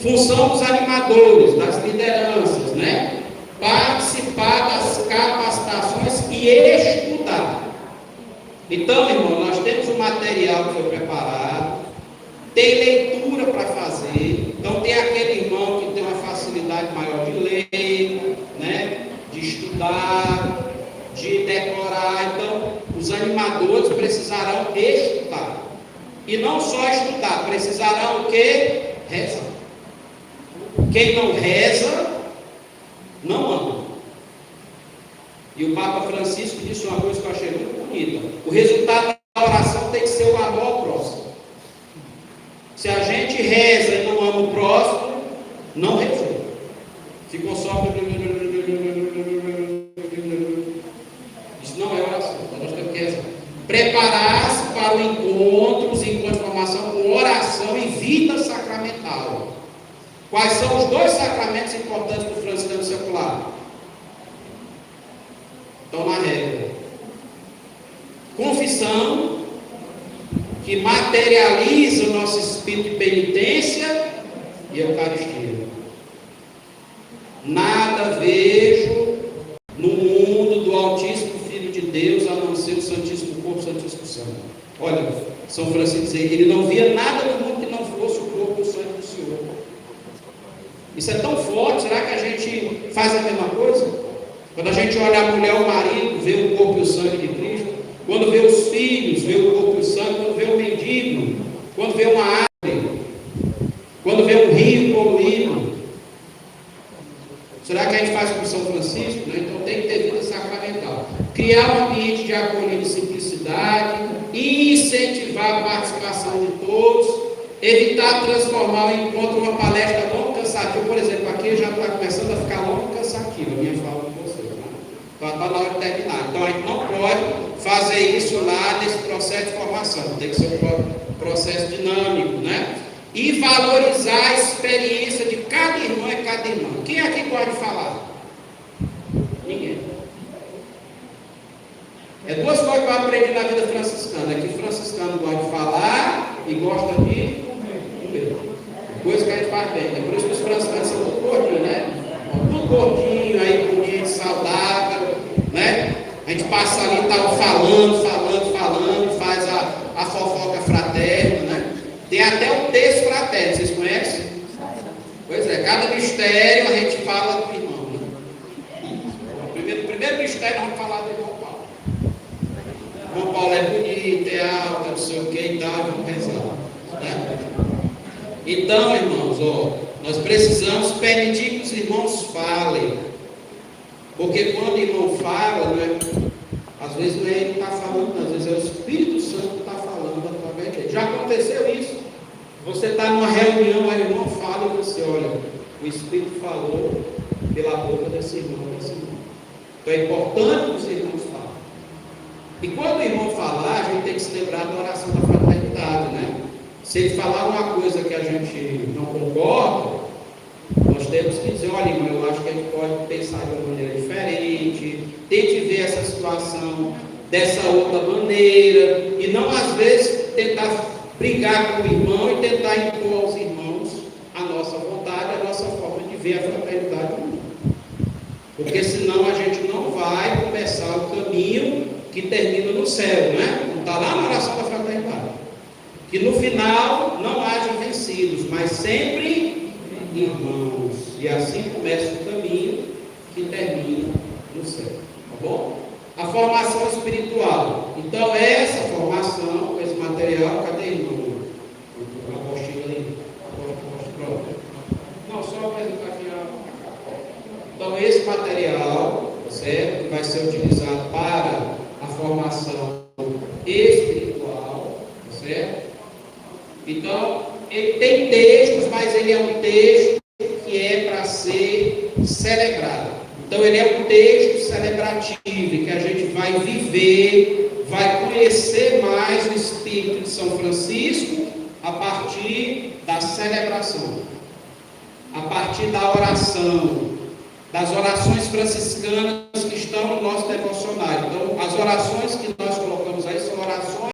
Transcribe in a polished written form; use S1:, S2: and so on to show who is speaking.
S1: Função dos animadores, das lideranças, né? Participar das capacitações e estudar. Então, irmão, nós temos um material que foi preparado, tem leitura para fazer. Então, tem aquele irmão que tem uma facilidade maior de ler, né? De estudar, de decorar. Então, os animadores precisarão estudar. E não só estudar, precisarão o quê? Rezar. Quem não reza, não ama. E o Papa Francisco disse uma coisa que eu achei muito bonita. O resultado da oração tem que ser o amor ao próximo. Se a gente reza e não ama o próximo, não rezou. Ficou só... Isso não é oração. Então nós temos que rezar. Preparar-se para o encontro, os encontros de formação com oração e vida sacramental. Quais são os 2 sacramentos importantes para o franciscano secular? Estão na regra. Confissão, que materializa o nosso espírito de penitência, e Eucaristia. Nada vejo no mundo do Altíssimo Filho de Deus, a não ser o Santíssimo Corpo, o Santíssimo Sangue. Olha, São Francisco dizia, ele não via nada no mundo que não fosse o corpo e o sangue do Senhor. Isso é tão forte, será que a gente faz a mesma coisa? Quando a gente olha a mulher ou o marido, vê o corpo e o sangue de Cristo, quando vê os filhos, vê o corpo e o sangue, quando vê o mendigo, quando vê uma árvore, quando vê um rio poluído. Será que a gente faz como São Francisco? Né? Então tem que ter vida sacramental. Criar um ambiente de acolhida e simplicidade, incentivar a participação de todos, evitar transformar o encontro em uma palestra longa e cansativa. Por exemplo, aqui já está começando a ficar longa e cansativa, a minha fala com vocês. Né? Então está na hora de terminar. Então a gente não pode fazer isso lá nesse processo de formação. Tem que ser um processo dinâmico, né? E valorizar a experiência de cada irmão e cada irmã. Quem aqui pode falar? Ninguém. É 2 coisas que eu aprendi na vida franciscana. É que o franciscano gosta de falar e gosta de comer. Coisa que a gente faz bem. É por isso que os franciscanos são tudo gordinhos, né? Tudo gordinho, aí bonito, saudável, né? A gente passa ali e tá falando, faz a fofoca fraterna, né? Tem até um texto fraterno, vocês conhecem? Pois é, cada mistério a gente fala do irmão. Né? O primeiro mistério vamos falar do irmão Paulo. O irmão Paulo é bonito, é alto, não sei o que e tal, vamos rezar. Né? Então, irmãos, nós precisamos permitir que os irmãos falem. Porque quando o irmão fala, né, às vezes não é ele que está falando, às vezes é o Espírito Santo que está falando através dele. Já aconteceu isso? Você está numa reunião, aí o irmão fala e você olha, o Espírito falou pela boca desse irmão, desse irmão. Então é importante que os irmãos falem. E quando o irmão falar, a gente tem que se lembrar da oração da fraternidade, né? Se ele falar uma coisa que a gente não concorda, nós temos que dizer, olha, irmão, eu acho que a gente pode pensar de uma maneira diferente, tente ver essa situação dessa outra maneira, e não às vezes tentar brigar com o irmão e tentar impor aos irmãos a nossa vontade, a nossa forma de ver a fraternidade do mundo. Porque senão a gente não vai começar o caminho que termina no céu, né? Não está lá na oração da fraternidade. Que no final não haja vencidos, mas sempre irmãos. E assim começa o caminho que termina no céu. Tá bom? A formação espiritual. Então, essa formação, esse material, cadê, irmão? A apostila ali. Pronto. Não, só apresentar aqui Então, esse material, certo? Que vai ser utilizado para a formação espiritual, certo? Então, ele tem textos, mas ele é um texto que é para ser celebrado. Então, ele é um texto celebrativo, que a gente vai viver, vai conhecer mais o Espírito de São Francisco a partir da celebração, a partir da oração, das orações franciscanas que estão no nosso devocionário. Então, as orações que nós colocamos